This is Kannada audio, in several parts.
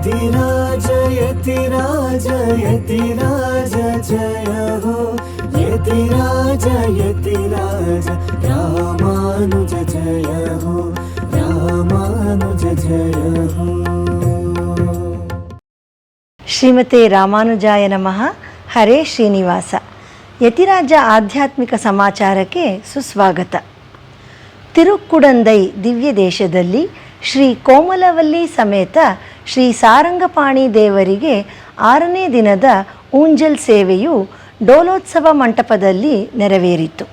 यतिराज यतिराज यतिराज जय हो यतिराज यतिराज रामानुज जय हो रामानुज जय हो। ಶ್ರೀಮತೆ ರಾಮಾನುಜಾಯ ನಮಃ. ಹರೇ ಶ್ರೀನಿವಾಸ. ಯತಿರಾಜ ಆಧ್ಯಾತ್ಮಿಕ ಸಮಾಚಾರಕ್ಕೆ ಸುಸ್ವಾಗತ. ತಿರುಕ್ಕುಡಂದೈ ದಿವ್ಯ ದೇಶದಲ್ಲಿ ಶ್ರೀ ಕೋಮಲವಲ್ಲಿ ಸಮೇತ ಶ್ರೀ ಸಾರಂಗಪಾಣಿ ದೇವರಿಗೆ 6ನೇ ದಿನದ ಊಂಜಲ್ ಸೇವೆಯು ಡೋಲೋತ್ಸವ ಮಂಟಪದಲ್ಲಿ ನೆರವೇರಿತು.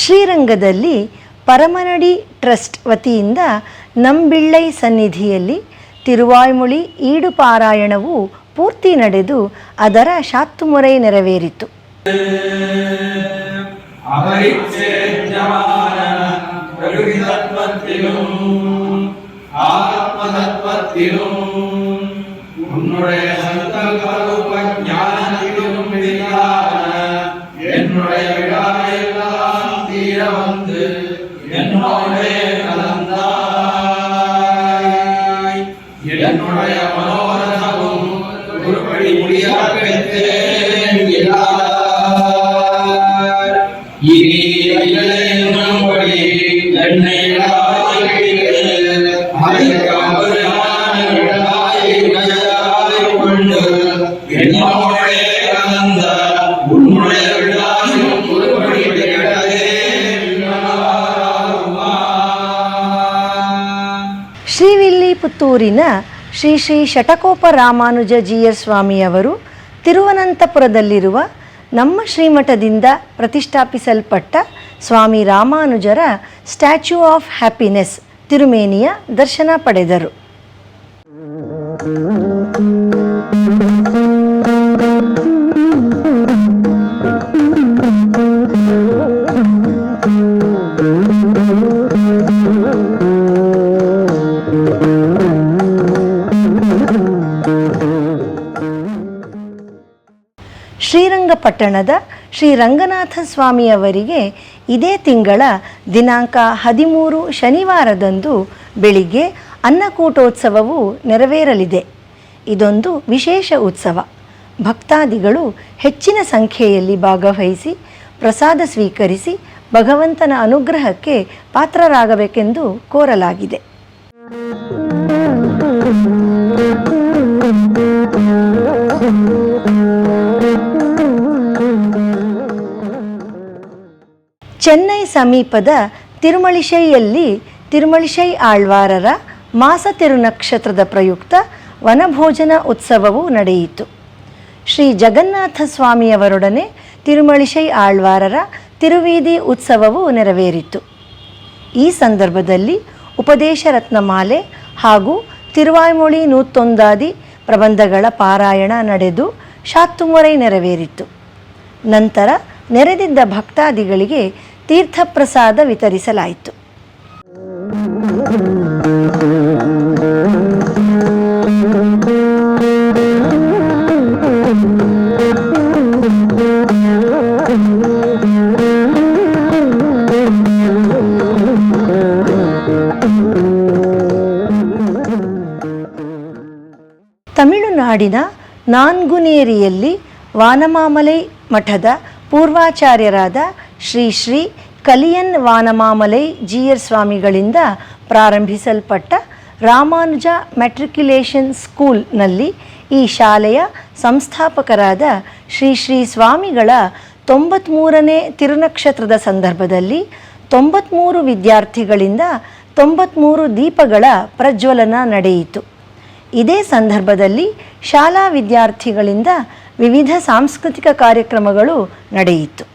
ಶ್ರೀರಂಗದಲ್ಲಿ ಪರಮನಡಿ ಟ್ರಸ್ಟ್ ವತಿಯಿಂದ ನಂಬಿಳ್ಳೈ ಸನ್ನಿಧಿಯಲ್ಲಿ ತಿರುವಾಯ್ಮೊಳಿ ಈಡು ಪಾರಾಯಣವು ಪೂರ್ತಿ ನಡೆದು ಅದರ ಶಾತ್ತುಮೊರೆ ನೆರವೇರಿತು. ಶ್ರೀವಿಲ್ಲಿಪುತ್ತೂರಿನ ಶ್ರೀ ಶ್ರೀ ಶಟಕೋಪ ರಾಮಾನುಜ ಜೀಯರ್ ಸ್ವಾಮಿಯವರು ತಿರುವನಂತಪುರದಲ್ಲಿರುವ ನಮ್ಮ ಶ್ರೀಮಠದಿಂದ ಪ್ರತಿಷ್ಠಾಪಿಸಲ್ಪಟ್ಟ ಸ್ವಾಮಿ ರಾಮಾನುಜರ ಸ್ಟ್ಯಾಚ್ಯೂ ಆಫ್ ಹ್ಯಾಪಿನೆಸ್ ತಿರುಮೇನಿಯ ದರ್ಶನ ಪಡೆದರು. ಶ್ರೀರಂಗಪಟ್ಟಣದ ಶ್ರೀ ರಂಗನಾಥ ಸ್ವಾಮಿಯವರಿಗೆ ಇದೇ ತಿಂಗಳ ದಿನಾಂಕ 13 ಶನಿವಾರದಂದು ಬೆಳಿಗ್ಗೆ ಅನ್ನಕೂಟೋತ್ಸವವು ನೆರವೇರಲಿದೆ. ಇದೊಂದು ವಿಶೇಷ ಉತ್ಸವ. ಭಕ್ತಾದಿಗಳು ಹೆಚ್ಚಿನ ಸಂಖ್ಯೆಯಲ್ಲಿ ಭಾಗವಹಿಸಿ ಪ್ರಸಾದ ಸ್ವೀಕರಿಸಿ ಭಗವಂತನ ಅನುಗ್ರಹಕ್ಕೆ ಪಾತ್ರರಾಗಬೇಕೆಂದು ಕೋರಲಾಗಿದೆ. ಚೆನ್ನೈ ಸಮೀಪದ ತಿರುಮಳಿಶೈಯಲ್ಲಿ ತಿರುಮಳಿಶೈ ಆಳ್ವಾರರ ಮಾಸ ತಿರುನಕ್ಷತ್ರದ ಪ್ರಯುಕ್ತ ವನಭೋಜನ ಉತ್ಸವವು ನಡೆಯಿತು. ಶ್ರೀ ಜಗನ್ನಾಥ ಸ್ವಾಮಿಯವರೊಡನೆ ತಿರುಮಳಿಶೈ ಆಳ್ವಾರರ ತಿರುವೀದಿ ಉತ್ಸವವು ನೆರವೇರಿತು. ಈ ಸಂದರ್ಭದಲ್ಲಿ ಉಪದೇಶ ರತ್ನಮಾಲೆ ಹಾಗೂ ತಿರುವಾಯ್ಮೊಳಿ 101 ಪ್ರಬಂಧಗಳ ಪಾರಾಯಣ ನಡೆದು ಶಾತ್ತುಮೊರೆ ನೆರವೇರಿತು. ನಂತರ ನೆರೆದಿದ್ದ ಭಕ್ತಾದಿಗಳಿಗೆ ತೀರ್ಥಪ್ರಸಾದ ವಿತರಿಸಲಾಯಿತು. ತಮಿಳುನಾಡಿನ ನಾನ್ಗುನೇರಿಯಲ್ಲಿ ವಾನಮಾಮಲೈ ಮಠದ ಪೂರ್ವಾಚಾರ್ಯರಾದ ಶ್ರೀ ಶ್ರೀ ಕಲಿಯನ್ ವಾನಮಾಮಲೈ ಜೀಯರ್ ಸ್ವಾಮಿಗಳಿಂದ ಪ್ರಾರಂಭಿಸಲ್ಪಟ್ಟ ರಾಮಾನುಜ ಮ್ಯಾಟ್ರಿಕ್ಯುಲೇಷನ್ ಸ್ಕೂಲ್ನಲ್ಲಿ ಈ ಶಾಲೆಯ ಸಂಸ್ಥಾಪಕರಾದ ಶ್ರೀ ಶ್ರೀ ಸ್ವಾಮಿಗಳ 93ನೇ ತಿರುನಕ್ಷತ್ರದ ಸಂದರ್ಭದಲ್ಲಿ 93 ವಿದ್ಯಾರ್ಥಿಗಳಿಂದ 93 ದೀಪಗಳ ಪ್ರಜ್ವಲನ ನಡೆಯಿತು. ಇದೇ ಸಂದರ್ಭದಲ್ಲಿ ಶಾಲಾ ವಿದ್ಯಾರ್ಥಿಗಳಿಂದ ವಿವಿಧ ಸಾಂಸ್ಕೃತಿಕ ಕಾರ್ಯಕ್ರಮಗಳು ನಡೆಯಿತು.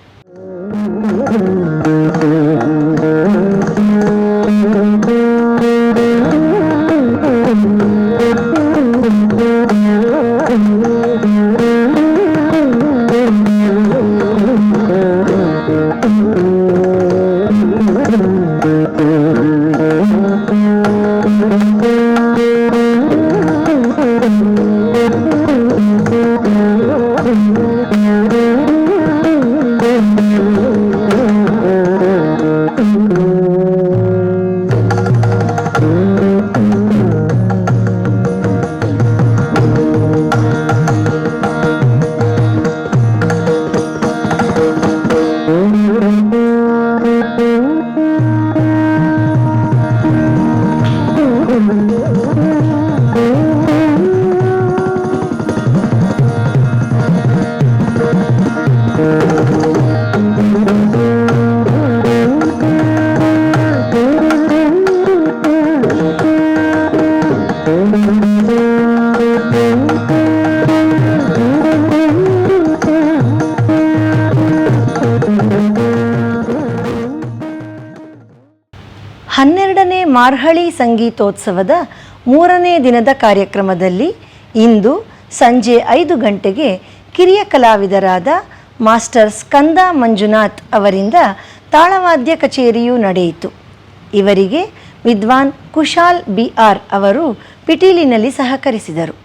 ಹನ್ನೆರಡನೇ ಮಾರ್ಹಳಿ ಸಂಗೀತೋತ್ಸವದ 3ನೇ ದಿನದ ಕಾರ್ಯಕ್ರಮದಲ್ಲಿ ಇಂದು ಸಂಜೆ 5 ಗಂಟೆಗೆ ಕಿರಿಯ ಕಲಾವಿದರಾದ ಮಾಸ್ಟರ್ ಸ್ಕಂದ ಮಂಜುನಾಥ್ ಅವರಿಂದ ತಾಳವಾದ್ಯ ಕಚೇರಿಯು ನಡೆಯಿತು. ಇವರಿಗೆ ವಿದ್ವಾನ್ ಕುಶಾಲ್ BR ಅವರು ಪಿಟೀಲಿನಲ್ಲಿ ಸಹಕರಿಸಿದರು.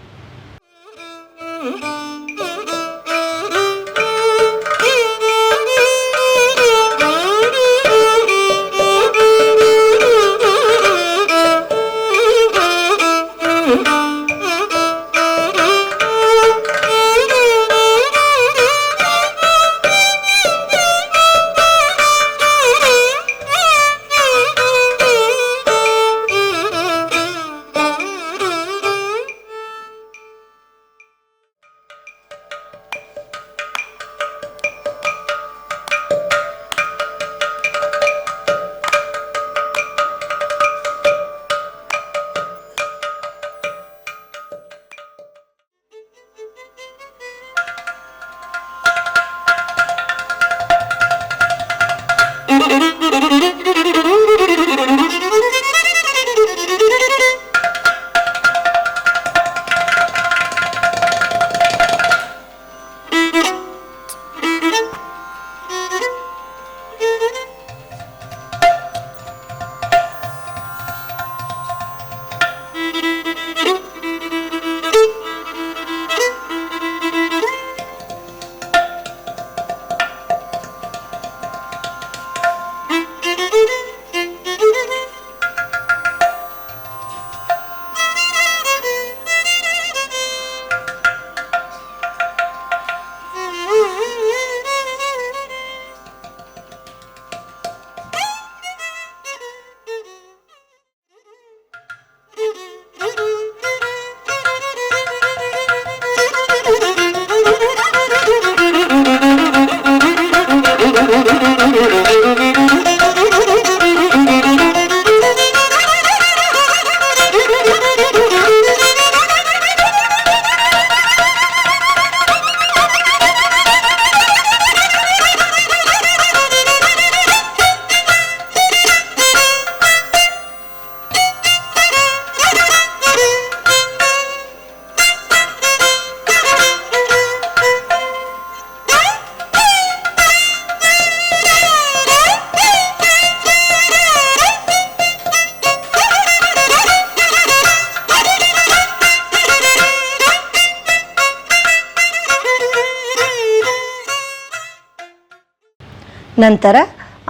ನಂತರ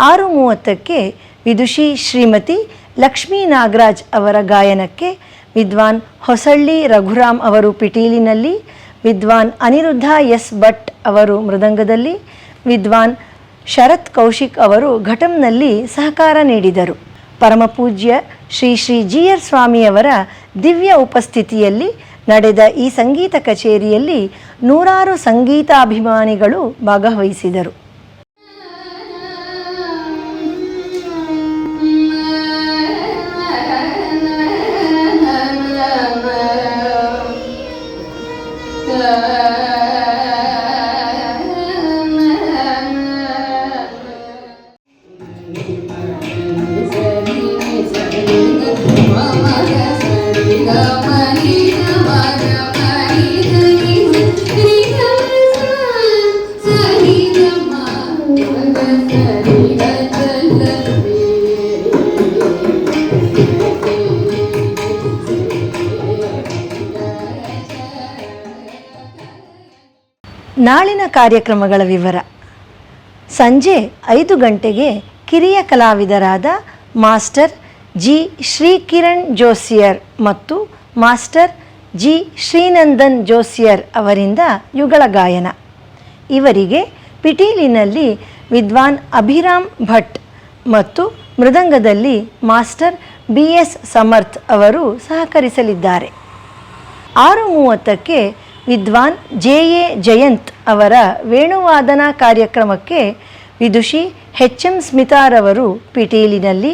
6:30ಕ್ಕೆ ವಿದುಷಿ ಶ್ರೀಮತಿ ಲಕ್ಷ್ಮೀ ನಾಗರಾಜ್ ಅವರ ಗಾಯನಕ್ಕೆ ವಿದ್ವಾನ್ ಹೊಸಳ್ಳಿ ರಘುರಾಮ್ ಅವರು ಪಿಟೀಲಿನಲ್ಲಿ, ವಿದ್ವಾನ್ ಅನಿರುದ್ಧ ಎಸ್ ಭಟ್ ಅವರು ಮೃದಂಗದಲ್ಲಿ, ವಿದ್ವಾನ್ ಶರತ್ ಕೌಶಿಕ್ ಅವರು ಘಟಂನಲ್ಲಿ ಸಹಕಾರ ನೀಡಿದರು. ಪರಮಪೂಜ್ಯ ಶ್ರೀ ಶ್ರೀ GR ಸ್ವಾಮಿಯವರ ದಿವ್ಯ ಉಪಸ್ಥಿತಿಯಲ್ಲಿ ನಡೆದ ಈ ಸಂಗೀತ ಕಚೇರಿಯಲ್ಲಿ 100 ಸಂಗೀತಾಭಿಮಾನಿಗಳು ಭಾಗವಹಿಸಿದರು. ನಾಳಿನ ಕಾರ್ಯಕ್ರಮಗಳ ವಿವರ: ಸಂಜೆ 5 ಗಂಟೆಗೆ ಕಿರಿಯ ಕಲಾವಿದರಾದ ಮಾಸ್ಟರ್ ಜಿ ಶ್ರೀಕಿರಣ್ ಜೋಸಿಯರ್ ಮತ್ತು ಮಾಸ್ಟರ್ ಜಿ ಶ್ರೀನಂದನ್ ಜೋಸಿಯರ್ ಅವರಿಂದ ಯುಗಳ ಗಾಯನ. ಇವರಿಗೆ ಪಿಟೀಲಿನಲ್ಲಿ ವಿದ್ವಾನ್ ಅಭಿರಾಮ್ ಭಟ್ ಮತ್ತು ಮೃದಂಗದಲ್ಲಿ ಮಾಸ್ಟರ್ BS ಸಮರ್ಥ್ ಅವರು ಸಹಕರಿಸಲಿದ್ದಾರೆ. 6:30ಕ್ಕೆ ವಿದ್ವಾನ್ JA ಜಯಂತ್ ಅವರ ವೇಣುವಾದನ ಕಾರ್ಯಕ್ರಮಕ್ಕೆ ವಿದುಷಿ HM ಸ್ಮಿತಾರವರು ಪಿಟೀಲಿನಲ್ಲಿ,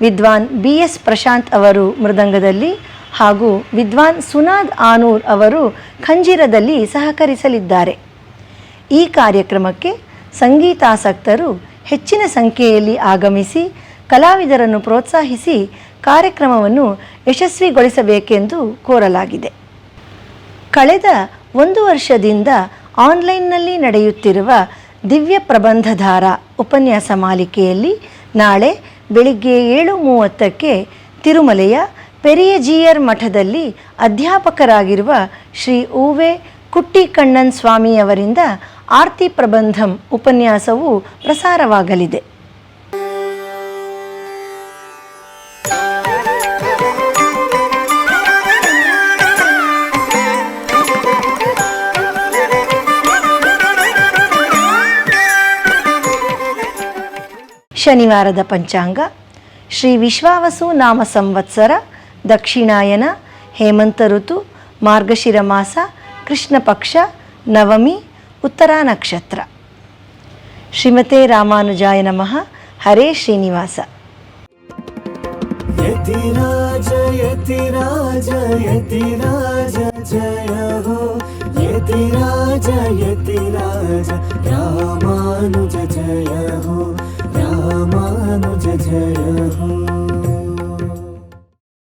ವಿದ್ವಾನ್ BS ಪ್ರಶಾಂತ್ ಅವರು ಮೃದಂಗದಲ್ಲಿ ಹಾಗೂ ವಿದ್ವಾನ್ ಸುನಾದ್ ಆನೂರ್ ಅವರು ಖಂಜಿರದಲ್ಲಿ ಸಹಕರಿಸಲಿದ್ದಾರೆ. ಈ ಕಾರ್ಯಕ್ರಮಕ್ಕೆ ಸಂಗೀತಾಸಕ್ತರು ಹೆಚ್ಚಿನ ಸಂಖ್ಯೆಯಲ್ಲಿ ಆಗಮಿಸಿ ಕಲಾವಿದರನ್ನು ಪ್ರೋತ್ಸಾಹಿಸಿ ಕಾರ್ಯಕ್ರಮವನ್ನು ಯಶಸ್ವಿಗೊಳಿಸಬೇಕೆಂದು ಕೋರಲಾಗಿದೆ. ಕಳೆದ 1 ವರ್ಷದಿಂದ ಆನ್ಲೈನ್ನಲ್ಲಿ ನಡೆಯುತ್ತಿರುವ ದಿವ್ಯ ಪ್ರಬಂಧಧಾರ ಉಪನ್ಯಾಸ ಮಾಲಿಕೆಯಲ್ಲಿ ನಾಳೆ ಬೆಳಿಗ್ಗೆ 7:30ಕ್ಕೆ ತಿರುಮಲೆಯ ಪೆರಿಯಜಿಯರ್ ಮಠದಲ್ಲಿ ಅಧ್ಯಾಪಕರಾಗಿರುವ ಶ್ರೀ ಉವೆ ಕುಟ್ಟಿಕಣ್ಣನ್ ಸ್ವಾಮಿಯವರಿಂದ ಆರ್ತಿ ಪ್ರಬಂಧಂ ಉಪನ್ಯಾಸವು ಪ್ರಸಾರವಾಗಲಿದೆ. ಶನಿವಾರದ ಪಂಚಾಂಗ: ಶ್ರೀ ವಿಶ್ವಾವಸು ನಾಮ ಸಂವತ್ಸರ, ದಕ್ಷಿಣಾಯನ, ಹೇಮಂತ ಋತು, ಮಾರ್ಗಶಿರ ಮಾಸ, ಕೃಷ್ಣ ಪಕ್ಷ, ನವಮಿ, ಉತ್ತರ ನಕ್ಷತ್ರ. ಶ್ರೀಮತೆ ರಾಮಾನುಜಾಯ ನಮಃ. ಹರೇ ಶ್ರೀನಿವಾಸ. ಯತಿರಾಜ ಯತಿರಾಜ ಯತಿರಾಜ ಜಯ ಹೋ, ಯತಿರಾಜ ಯತಿರಾಜ ರಾಮಾನುಜ ಜಯ ಹೋ, ರಾಮಾನುಜ ಜಯ ಹೋ.